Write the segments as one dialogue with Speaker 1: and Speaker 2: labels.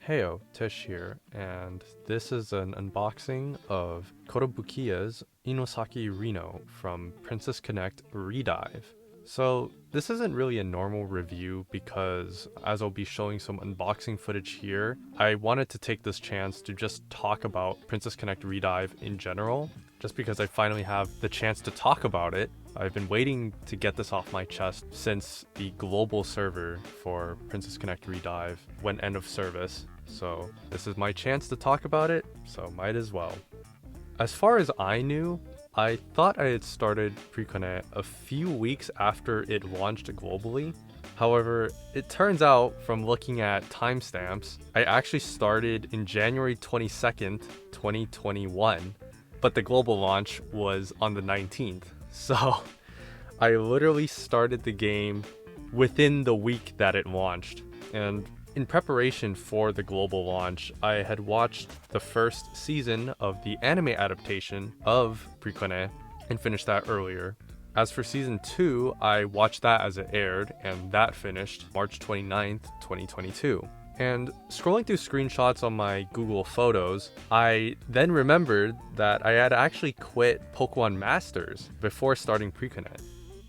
Speaker 1: Heyo, Tish here, and this is an unboxing of Kotobukiya's Inosaki Rino from Princess Connect Redive. So this isn't really a normal review because as I'll be showing some unboxing footage here, I wanted to take this chance to just talk about Princess Connect Redive in general, just because I finally have the chance to talk about it. I've been waiting to get this off my chest since the global server for Princess Connect Redive went end of service. So this is my chance to talk about it, so might as well. As far as I knew, I thought I had started Priconne a few weeks after it launched globally. However, it turns out from looking at timestamps, I actually started in January 22nd, 2021, but the global launch was on the 19th. So I literally started the game within the week that it launched. And in preparation for the global launch, I had watched the first season of the anime adaptation of Priconne and finished that earlier. As for season 2, I watched that as it aired, and that finished March 29th, 2022. And scrolling through screenshots on my Google Photos, I then remembered that I had actually quit Pokemon Masters before starting Priconne.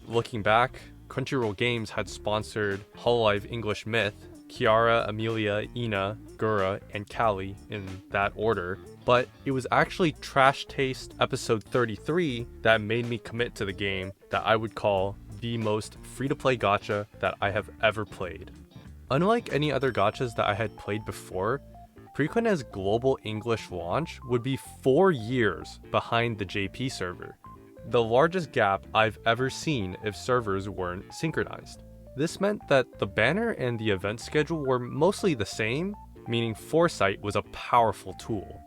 Speaker 1: Looking back, Crunchyroll Games had sponsored Hololive English Myth, Kiara, Amelia, Ina, Gura, and Callie in that order, but it was actually Trash Taste episode 33 that made me commit to the game that I would call the most free-to-play gacha that I have ever played. Unlike any other gachas that I had played before, Priconne's global English launch would be 4 years behind the JP server, the largest gap I've ever seen if servers weren't synchronized. This meant that the banner and the event schedule were mostly the same, meaning Foresight was a powerful tool.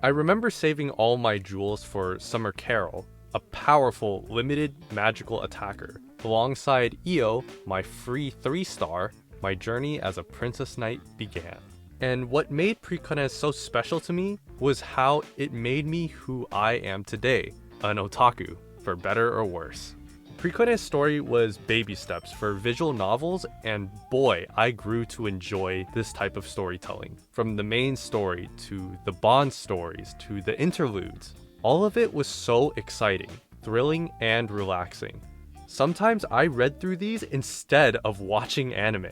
Speaker 1: I remember saving all my jewels for Summer Carol, a powerful limited magical attacker. Alongside Io, my free 3-star, my journey as a princess knight began. And what made Priconne so special to me was how it made me who I am today, an otaku, for better or worse. Priconne's story was baby steps for visual novels, and boy, I grew to enjoy this type of storytelling. From the main story, to the bond stories, to the interludes. All of it was so exciting, thrilling, and relaxing. Sometimes I read through these instead of watching anime.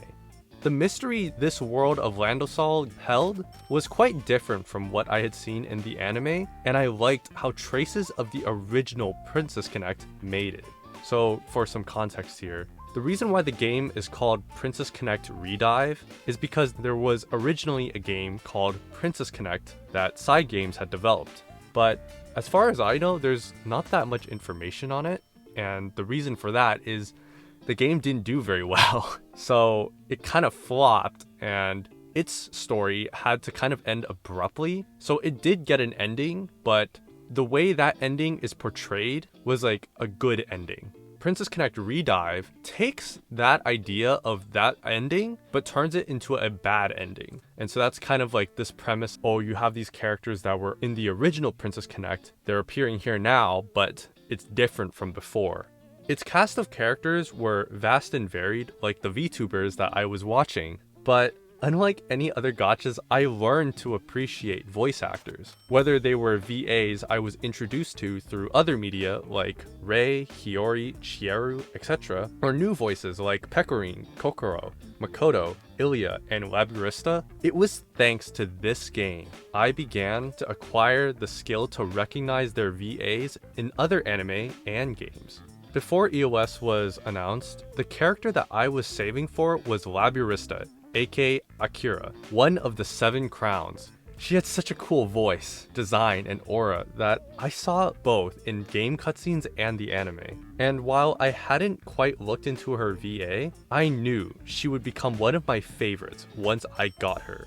Speaker 1: The mystery this world of Landosol held was quite different from what I had seen in the anime, and I liked how traces of the original Princess Connect made it. So, for some context here, the reason why the game is called Princess Connect Redive is because there was originally a game called Princess Connect that Side Games had developed. But as far as I know, there's not that much information on it, and the reason for that is the game didn't do very well. So it kind of flopped, and its story had to kind of end abruptly. So it did get an ending, but the way that ending is portrayed was like a good ending. Princess Connect Redive takes that idea of that ending, but turns it into a bad ending. And so that's kind of like this premise, oh, you have these characters that were in the original Princess Connect, they're appearing here now, but it's different from before. Its cast of characters were vast and varied, like the VTubers that I was watching, but unlike any other gachas, I learned to appreciate voice actors, whether they were VAs I was introduced to through other media like Rei, Hiyori, Chieru, etc., or new voices like Pecorine, Kokoro, Makoto, Ilya, and Labyrinsta. It was thanks to this game I began to acquire the skill to recognize their VAs in other anime and games. Before EOS was announced, the character that I was saving for was Labyrinsta, aka Akira, one of the 7 crowns. She had such a cool voice, design, and aura that I saw both in game cutscenes and the anime. And while I hadn't quite looked into her VA, I knew she would become one of my favorites once I got her.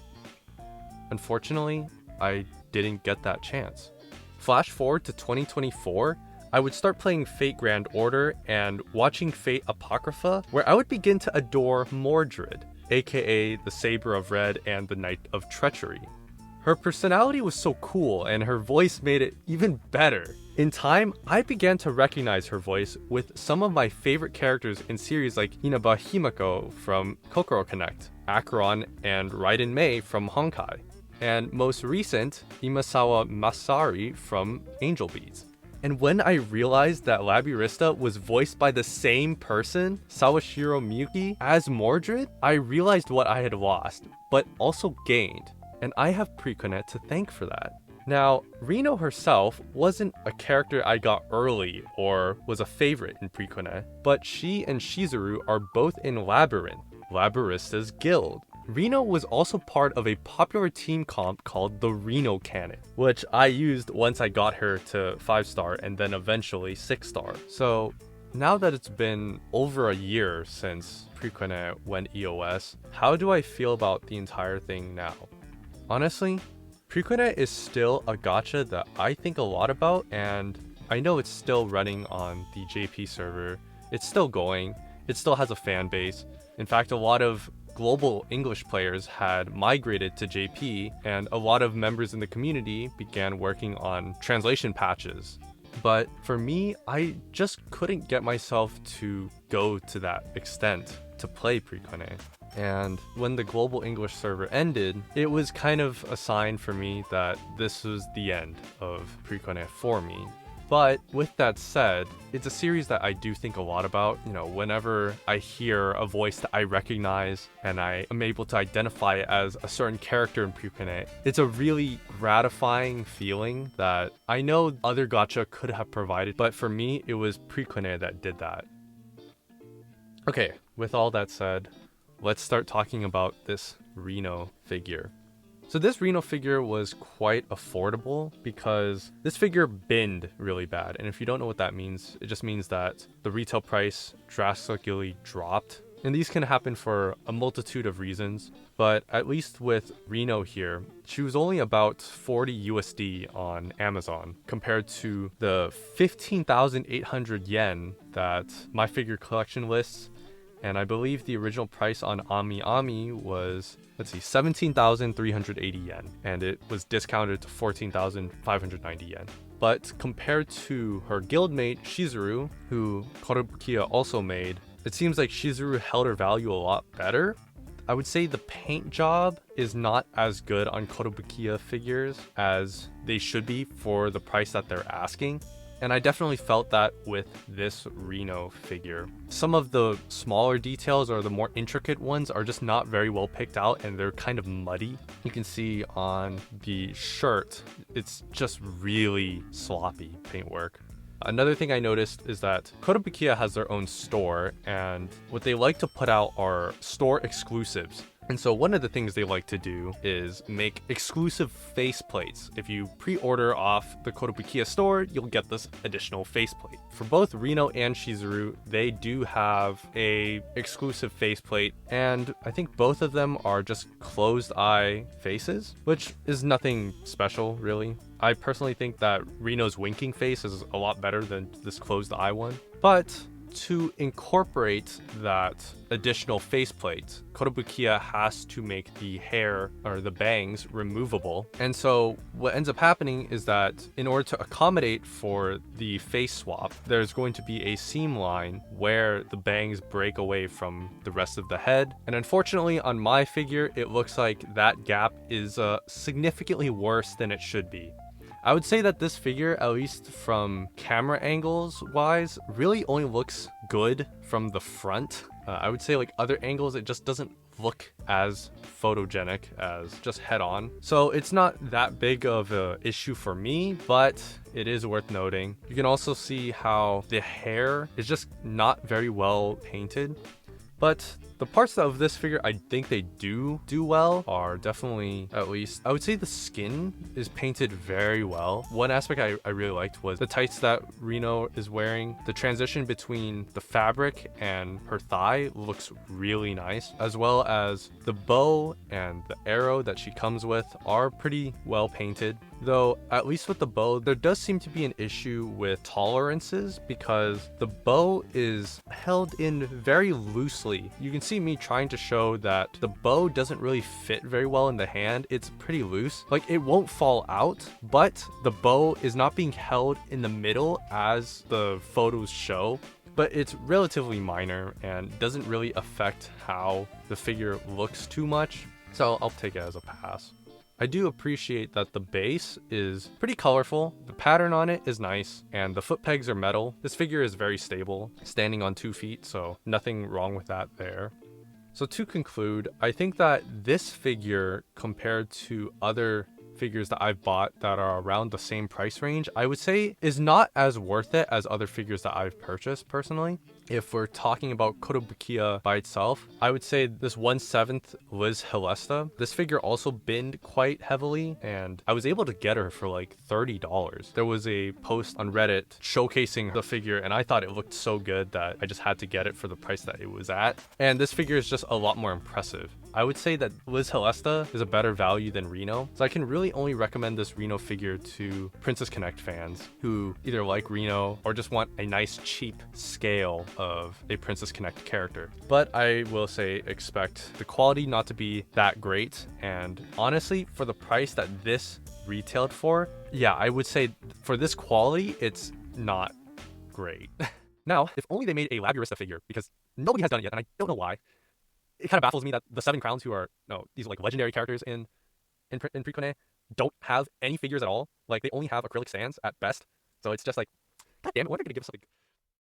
Speaker 1: Unfortunately, I didn't get that chance. Flash forward to 2024, I would start playing Fate Grand Order and watching Fate Apocrypha, where I would begin to adore Mordred, aka the Saber of Red and the Knight of Treachery. Her personality was so cool, and her voice made it even better. In time, I began to recognize her voice with some of my favorite characters in series like Inaba Himiko from Kokoro Connect, Acheron and Raiden Mei from Honkai, and most recent, Imasawa Masari from Angel Beats. And when I realized that Laburista was voiced by the same person, Sawashiro Miyuki, as Mordred, I realized what I had lost, but also gained. And I have Priconne to thank for that. Now, Rino herself wasn't a character I got early or was a favorite in Priconne, but she and Shizuru are both in Labyrinth, Laburista's guild. Rino was also part of a popular team comp called the Rino Cannon, which I used once I got her to 5-star and then eventually 6-star. So now that it's been over a year since Priconne went EOS, how do I feel about the entire thing now? Honestly, Priconne is still a gacha that I think a lot about, and I know it's still running on the JP server. It's still going. It still has a fan base. In fact, a lot of global English players had migrated to JP, and a lot of members in the community began working on translation patches. But for me, I just couldn't get myself to go to that extent to play Priconne. And when the global English server ended, it was kind of a sign for me that this was the end of Priconne for me. But with that said, it's a series that I do think a lot about. You know, whenever I hear a voice that I recognize and I am able to identify as a certain character in Priconne, it's a really gratifying feeling that I know other gacha could have provided, but for me, it was Priconne that did that. Okay, with all that said, let's start talking about this Rino figure. So this Rino figure was quite affordable because this figure binned really bad. And if you don't know what that means, it just means that the retail price drastically dropped. And these can happen for a multitude of reasons, but at least with Rino here, she was only about 40 USD on Amazon compared to the 15,800 yen that My Figure Collection lists. And I believe the original price on AmiAmi was, 17,380 yen. And it was discounted to 14,590 yen. But compared to her guildmate, Shizuru, who Kotobukiya also made, it seems like Shizuru held her value a lot better. I would say the paint job is not as good on Kotobukiya figures as they should be for the price that they're asking. And I definitely felt that with this Rino figure. Some of the smaller details or the more intricate ones are just not very well picked out and they're kind of muddy. You can see on the shirt, it's just really sloppy paintwork. Another thing I noticed is that Kotobukiya has their own store, and what they like to put out are store exclusives. And so one of the things they like to do is make exclusive faceplates. If you pre-order off the Kotobukiya store, you'll get this additional faceplate. For both Rino and Shizuru, they do have a exclusive faceplate, and I think both of them are just closed eye faces, which is nothing special really. I personally think that Rino's winking face is a lot better than this closed eye one. But to incorporate that additional faceplate, Kotobukiya has to make the hair or the bangs removable. And so what ends up happening is that in order to accommodate for the face swap, there's going to be a seam line where the bangs break away from the rest of the head. And unfortunately on my figure, it looks like that gap is significantly worse than it should be. I would say that this figure, at least from camera angles wise, really only looks good from the front. I would say like other angles, it just doesn't look as photogenic as just head on. So it's not that big of an issue for me, but it is worth noting. You can also see how the hair is just not very well painted. But the parts of this figure I think they do well are definitely, at least, I would say the skin is painted very well. One aspect I really liked was the tights that Rino is wearing. The transition between the fabric and her thigh looks really nice, as well as the bow and the arrow that she comes with are pretty well painted. Though, at least with the bow, there does seem to be an issue with tolerances because the bow is held in very loosely. You can see me trying to show that the bow doesn't really fit very well in the hand. It's pretty loose. Like, it won't fall out, but the bow is not being held in the middle as the photos show. But it's relatively minor and doesn't really affect how the figure looks too much. So I'll take it as a pass. I do appreciate that the base is pretty colorful, the pattern on it is nice, and the foot pegs are metal. This figure is very stable, standing on 2 feet, so nothing wrong with that there. So to conclude, I think that this figure, compared to other figures that I've bought that are around the same price range, I would say is not as worth it as other figures that I've purchased personally. If we're talking about Kotobukiya by itself, I would say this 1/7 Liz Helesta. This figure also binned quite heavily, and I was able to get her for like $30. There was a post on Reddit showcasing the figure, and I thought it looked so good that I just had to get it for the price that it was at. And this figure is just a lot more impressive. I would say that Liz Helesta is a better value than Rino, so I can really only recommend this Rino figure to Princess Connect fans who either like Rino or just want a nice cheap scale of a Princess Connect character. But I will say expect the quality not to be that great, and honestly, for the price that this retailed for, yeah, I would say for this quality, it's not great. Now, if only they made a Labyrinthista figure, because nobody has done it yet, and I don't know why. It kind of baffles me that the 7 Crowns, who are these like legendary characters in Priconne, don't have any figures at all. Like, they only have acrylic stands at best. So it's just like, god damn it, when are they gonna give us something